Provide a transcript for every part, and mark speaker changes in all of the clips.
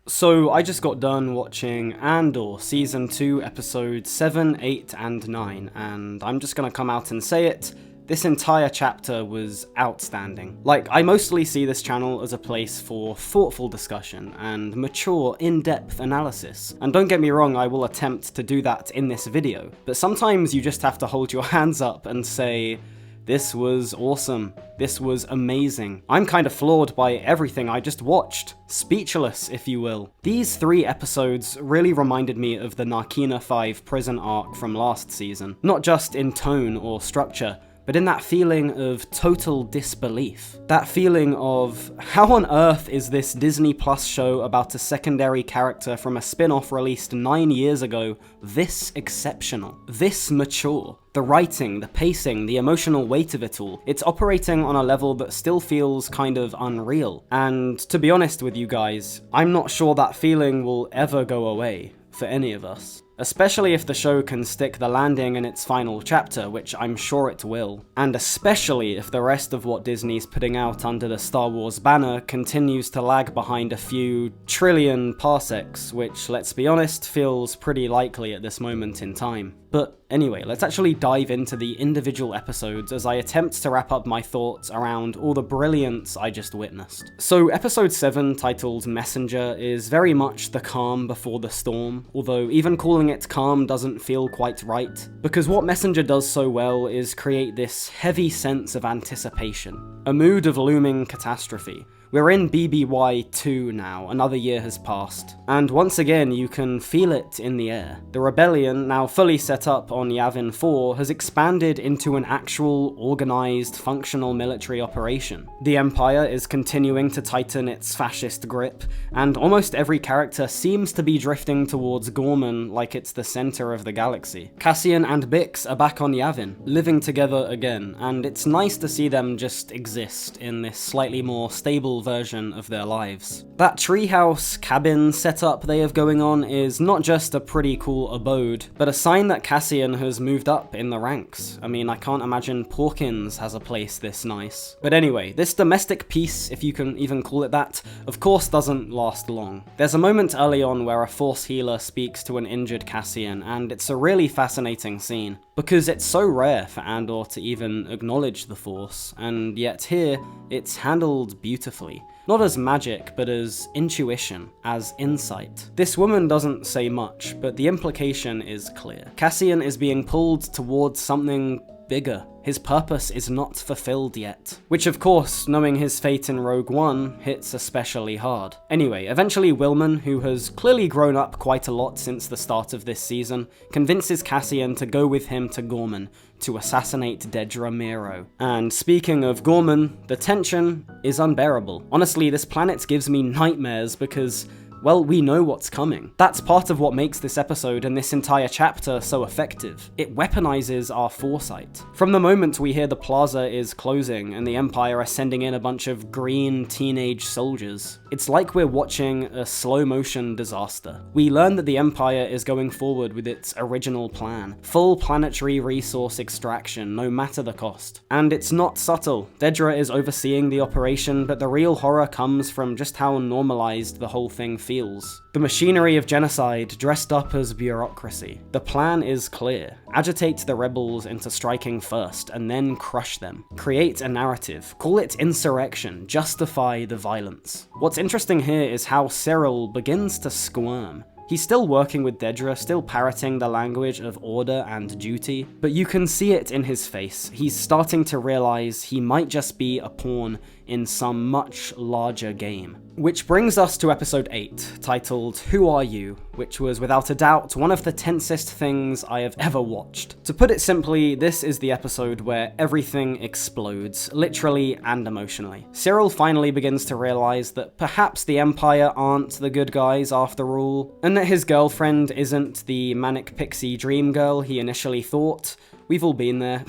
Speaker 1: So I just got done watching Andor Season 2 episodes 7, 8 and 9, and I'm just gonna come out and say it, this entire chapter was outstanding. Like, I mostly see this channel as a place for thoughtful discussion and mature, in-depth analysis, and don't get me wrong, I will attempt to do that in this video, but sometimes you just have to hold your hands up and say, this was awesome. This was amazing. I'm kind of floored by everything I just watched. Speechless, if you will. These 3 episodes really reminded me of the Narkina 5 prison arc from last season. Not just in tone or structure, but in that feeling of total disbelief. That feeling of, how on earth is this Disney Plus show about a secondary character from a spin-off released 9 years ago this exceptional, this mature? The writing, the pacing, the emotional weight of it all, it's operating on a level that still feels kind of unreal. And to be honest with you guys, I'm not sure that feeling will ever go away for any of us. Especially if the show can stick the landing in its final chapter, which I'm sure it will. And especially if the rest of what Disney's putting out under the Star Wars banner continues to lag behind a few trillion parsecs, which, let's be honest, feels pretty likely at this moment in time. But anyway, let's actually dive into the individual episodes as I attempt to wrap up my thoughts around all the brilliance I just witnessed. So episode 7, titled Messenger, is very much the calm before the storm, although even calling it calm doesn't feel quite right, because what Messenger does so well is create this heavy sense of anticipation, a mood of looming catastrophe. We're in BBY 2 now, another year has passed, and once again you can feel it in the air. The rebellion, now fully set up on Yavin 4, has expanded into an actual, organised, functional military operation. The Empire is continuing to tighten its fascist grip, and almost every character seems to be drifting towards Gorman like it's the centre of the galaxy. Cassian and Bix are back on Yavin, living together again, and it's nice to see them just exist in this slightly more stable version of their lives. That treehouse cabin setup they have going on is not just a pretty cool abode, but a sign that Cassian has moved up in the ranks. I mean, I can't imagine Porkins has a place this nice. But anyway, this domestic peace, if you can even call it that, of course doesn't last long. There's a moment early on where a Force healer speaks to an injured Cassian, and it's a really fascinating scene, because it's so rare for Andor to even acknowledge the Force, and yet here, it's handled beautifully. Not as magic, but as intuition, as insight. This woman doesn't say much, but the implication is clear. Cassian is being pulled towards something bigger. His purpose is not fulfilled yet. Which of course, knowing his fate in Rogue One, hits especially hard. Anyway, eventually Wilman, who has clearly grown up quite a lot since the start of this season, convinces Cassian to go with him to Gorman to assassinate Dedra Meero. And speaking of Gorman, the tension is unbearable. Honestly, this planet gives me nightmares because, well, we know what's coming. That's part of what makes this episode and this entire chapter so effective. It weaponizes our foresight. From the moment we hear the plaza is closing and the Empire are sending in a bunch of green teenage soldiers, it's like we're watching a slow-motion disaster. We learn that the Empire is going forward with its original plan, full planetary resource extraction, no matter the cost. And it's not subtle. Dedra is overseeing the operation, but the real horror comes from just how normalized the whole thing feels. The machinery of genocide dressed up as bureaucracy. The plan is clear. Agitate the rebels into striking first, and then crush them. Create a narrative. Call it insurrection. Justify the violence. What's interesting here is how Cyril begins to squirm. He's still working with Dedra, still parroting the language of order and duty, but you can see it in his face. He's starting to realize he might just be a pawn in some much larger game. Which brings us to episode 8, titled Who Are You?, which was without a doubt one of the tensest things I have ever watched. To put it simply, this is the episode where everything explodes, literally and emotionally. Cyril finally begins to realize that perhaps the Empire aren't the good guys after all, and that his girlfriend isn't the manic pixie dream girl he initially thought. We've all been there.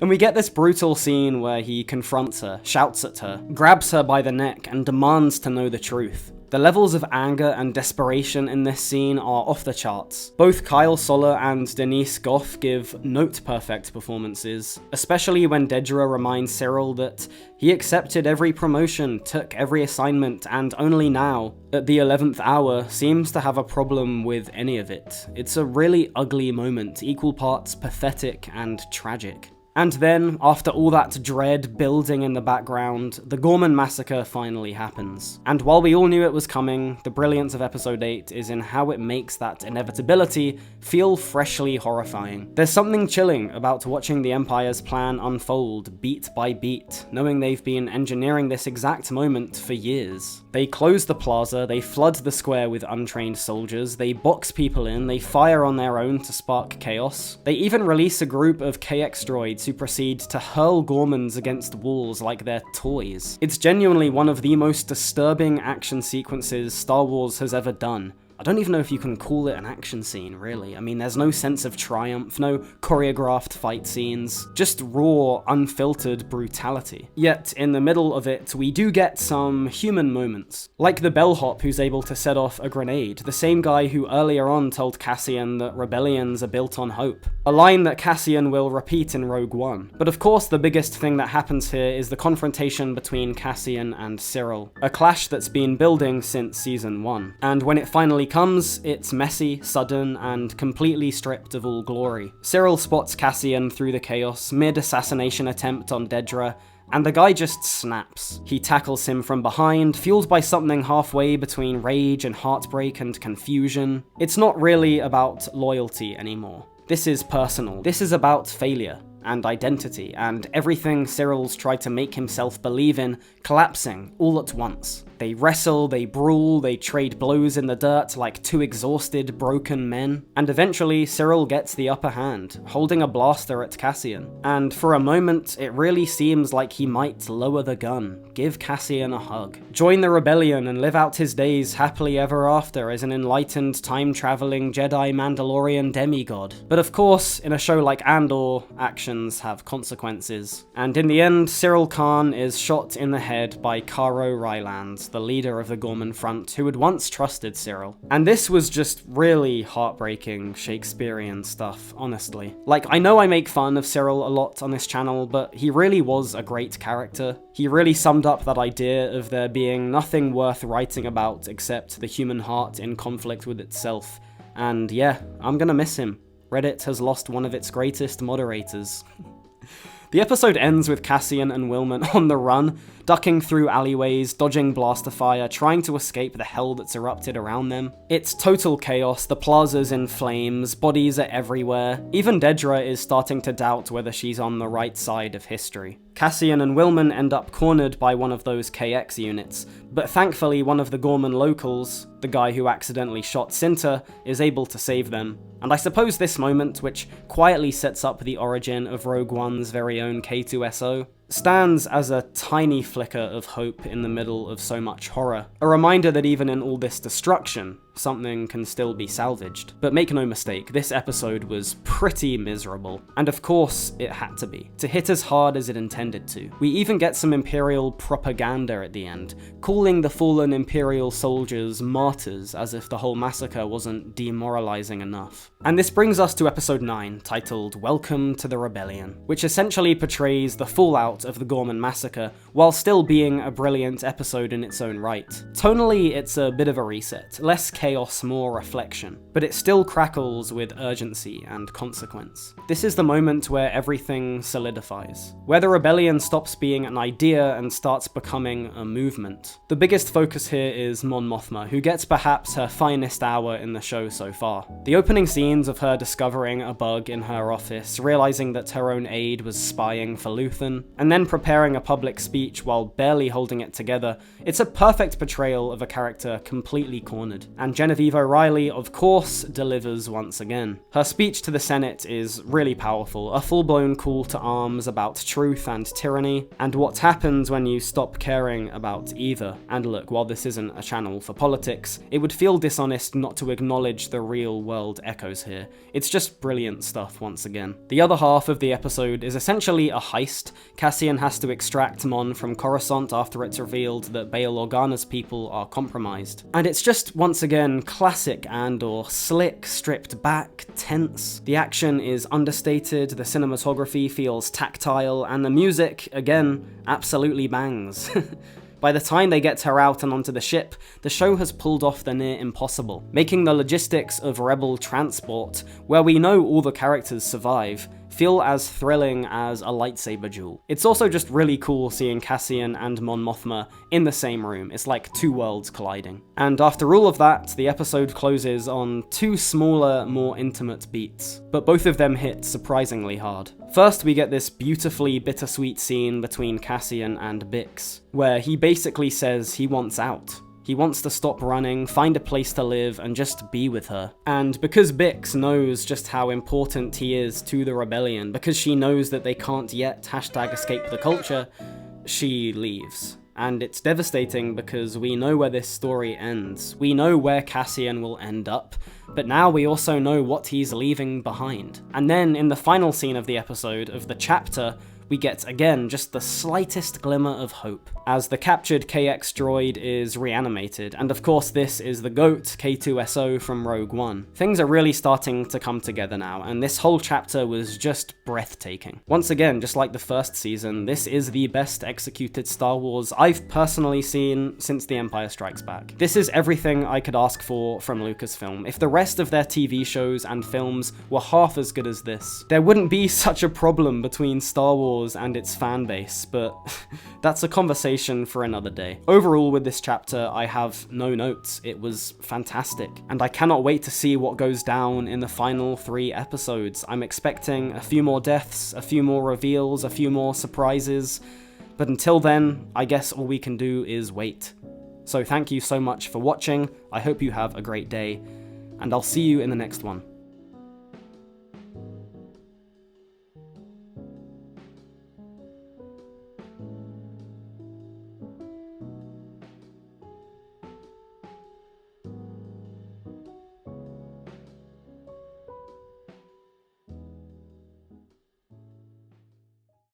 Speaker 1: And we get this brutal scene where he confronts her, shouts at her, grabs her by the neck, and demands to know the truth. The levels of anger and desperation in this scene are off the charts. Both Kyle Soller and Denise Gough give note-perfect performances, especially when Dedra reminds Cyril that he accepted every promotion, took every assignment, and only now, at the 11th hour, seems to have a problem with any of it. It's a really ugly moment, equal parts pathetic and tragic. And then, after all that dread building in the background, the Gorman massacre finally happens. And while we all knew it was coming, the brilliance of episode 8 is in how it makes that inevitability feel freshly horrifying. There's something chilling about watching the Empire's plan unfold beat by beat, knowing they've been engineering this exact moment for years. They close the plaza, they flood the square with untrained soldiers, they box people in, they fire on their own to spark chaos. They even release a group of KX droids who proceed to hurl Gormans against walls like they're toys. It's genuinely one of the most disturbing action sequences Star Wars has ever done. I don't even know if you can call it an action scene, really. I mean, there's no sense of triumph, no choreographed fight scenes, just raw, unfiltered brutality. Yet, in the middle of it, we do get some human moments. Like the bellhop who's able to set off a grenade, the same guy who earlier on told Cassian that rebellions are built on hope. A line that Cassian will repeat in Rogue One. But of course, the biggest thing that happens here is the confrontation between Cassian and Cyril, a clash that's been building since Season 1. And when it finally comes, it's messy, sudden, and completely stripped of all glory. Cyril spots Cassian through the chaos, mid-assassination attempt on Dedra, and the guy just snaps. He tackles him from behind, fueled by something halfway between rage and heartbreak and confusion. It's not really about loyalty anymore. This is personal. This is about failure and identity, and everything Cyril's tried to make himself believe in collapsing all at once. They wrestle, they brawl, they trade blows in the dirt like two exhausted, broken men, and eventually Cyril gets the upper hand, holding a blaster at Cassian. And for a moment, it really seems like he might lower the gun, give Cassian a hug, join the rebellion and live out his days happily ever after as an enlightened, time-traveling Jedi Mandalorian demigod. But of course, in a show like Andor, actions have consequences. And in the end, Cyril Khan is shot in the head by Caro Ryland, the leader of the Gorman Front, who had once trusted Cyril. And this was just really heartbreaking Shakespearean stuff, honestly. Like, I know I make fun of Cyril a lot on this channel, but he really was a great character. He really summed up that idea of there being nothing worth writing about except the human heart in conflict with itself. And yeah, I'm gonna miss him. Reddit has lost one of its greatest moderators. The episode ends with Cassian and Wilmot on the run, ducking through alleyways, dodging blaster fire, trying to escape the hell that's erupted around them. It's total chaos, the plaza's in flames, bodies are everywhere. Even Dedra is starting to doubt whether she's on the right side of history. Cassian and Wilman end up cornered by one of those KX units, but thankfully one of the Gorman locals, the guy who accidentally shot Cinta, is able to save them. And I suppose this moment, which quietly sets up the origin of Rogue One's very own K2SO, stands as a tiny flicker of hope in the middle of so much horror. A reminder that even in all this destruction, something can still be salvaged. But make no mistake, this episode was pretty miserable. And of course, it had to be, to hit as hard as it intended to. We even get some Imperial propaganda at the end, calling the fallen Imperial soldiers martyrs as if the whole massacre wasn't demoralizing enough. And this brings us to episode 9, titled Welcome to the Rebellion, which essentially portrays the fallout of the Gorman massacre, while still being a brilliant episode in its own right. Tonally, it's a bit of a reset, less chaos, more reflection, but it still crackles with urgency and consequence. This is the moment where everything solidifies, where the rebellion stops being an idea and starts becoming a movement. The biggest focus here is Mon Mothma, who gets perhaps her finest hour in the show so far. The opening scenes of her discovering a bug in her office, realizing that her own aide was spying for Luthen, and then preparing a public speech while barely holding it together, it's a perfect portrayal of a character completely cornered. And And Genevieve O'Reilly, of course, delivers once again. Her speech to the Senate is really powerful, a full-blown call to arms about truth and tyranny, and what happens when you stop caring about either. And look, while this isn't a channel for politics, it would feel dishonest not to acknowledge the real-world echoes here. It's just brilliant stuff once again. The other half of the episode is essentially a heist. Cassian has to extract Mon from Coruscant after it's revealed that Bail Organa's people are compromised. And it's just, once again, classic Andor. Slick, stripped back, tense. The action is understated, the cinematography feels tactile, and the music, again, absolutely bangs. By the time they get her out and onto the ship, the show has pulled off the near impossible, making the logistics of Rebel transport, where we know all the characters survive, feel as thrilling as a lightsaber duel. It's also just really cool seeing Cassian and Mon Mothma in the same room. It's like two worlds colliding. And after all of that, the episode closes on two smaller, more intimate beats, but both of them hit surprisingly hard. First, we get this beautifully bittersweet scene between Cassian and Bix, where he basically says he wants out. He wants to stop running, find a place to live, and just be with her. And because Bix knows just how important he is to the rebellion, because she knows that they can't yet #escape the culture, she leaves. And it's devastating because we know where this story ends. We know where Cassian will end up, but now we also know what he's leaving behind. And then in the final scene of the episode, of the chapter, we get, again, just the slightest glimmer of hope, as the captured KX droid is reanimated, and of course this is the GOAT, K2SO from Rogue One. Things are really starting to come together now, and this whole chapter was just breathtaking. Once again, just like the first season, this is the best executed Star Wars I've personally seen since The Empire Strikes Back. This is everything I could ask for from Lucasfilm. If the rest of their TV shows and films were half as good as this, there wouldn't be such a problem between Star Wars and its fan base, but that's a conversation for another day. Overall, with this chapter, I have no notes. It was fantastic, and I cannot wait to see what goes down in the final 3 episodes. I'm expecting a few more deaths, a few more reveals, a few more surprises, but until then, I guess all we can do is wait. So thank you so much for watching, I hope you have a great day, and I'll see you in the next one.